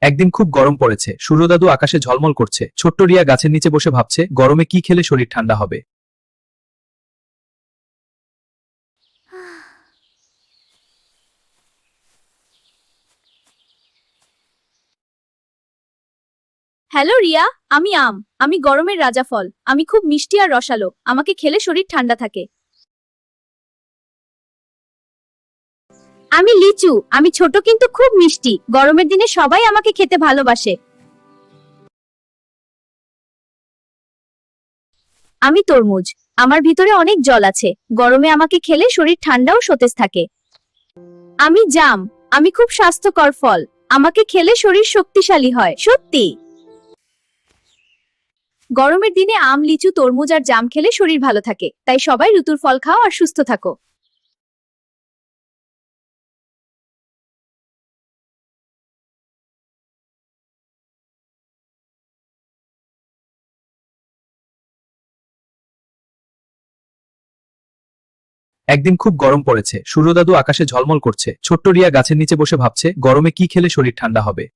একদিন খুব গরম পড়েছে, সূর্যদাদু আকাশে ঝলমল করছে। ছোট্ট রিয়া গাছের নিচে বসে ভাবছে গরমে কি খেলে শরীর ঠান্ডা হবে। হ্যালো রিয়া, আমি আম। আমি গরমের রাজা ফল। আমি খুব মিষ্টি আর রসালো। আমাকে খেলে শরীর ঠান্ডা থাকে। আমি লিচু। আমি ছোট কিন্তু খুব মিষ্টি। গরমের দিনে সবাই আমাকে খেতে ভালোবাসে। আমি তরমুজ। আমার ভিতরে অনেক জল আছে। গরমে আমাকে খেলে শরীর ঠান্ডা ও সতেজ থাকে। আমি জাম। আমি খুব স্বাস্থ্যকর ফল। আমাকে খেলে শরীর শক্তিশালী হয়। সত্যি। গরমের দিনে আম, লিচু, তরমুজ আর জাম খেলে শরীর ভালো থাকে। তাই সবাই ঋতুর ফল খাও আর সুস্থ থাকো। একদিন খুব গরম পড়েছে, সূর্যদাদু আকাশে ঝলমল করছে। ছোট্ট রিয়া গাছের নিচে বসে ভাবছে গরমে কি খেলে শরীর ঠান্ডা হবে।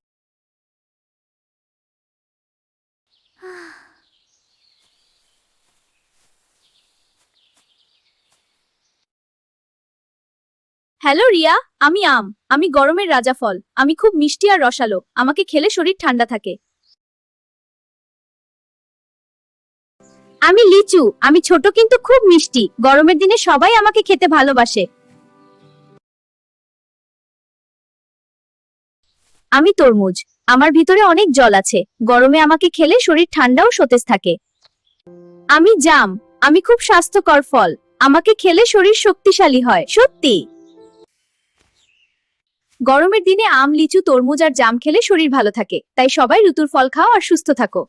হ্যালো রিয়া, আমি আম। আমি গরমের রাজা ফল। আমি খুব মিষ্টি আর রসালো। আমাকে খেলে শরীর ঠান্ডা থাকে। আমি লিচু। আমি ছোট কিন্তু খুব মিষ্টি। গরমের দিনে সবাই আমাকে খেতে ভালোবাসে। আমি তরমুজ। আমার ভিতরে অনেক জল আছে। গরমে আমাকে খেলে শরীর ঠান্ডা ও সতেজ থাকে। আমি জাম। আমি খুব স্বাস্থ্যকর ফল। আমাকে খেলে শরীর শক্তিশালী হয়। সত্যি। গরমের দিনে আম, লিচু, তরমুজ আর জাম খেলে শরীর ভালো থাকে। তাই সবাই ঋতুর ফল খাও আর সুস্থ থাকো।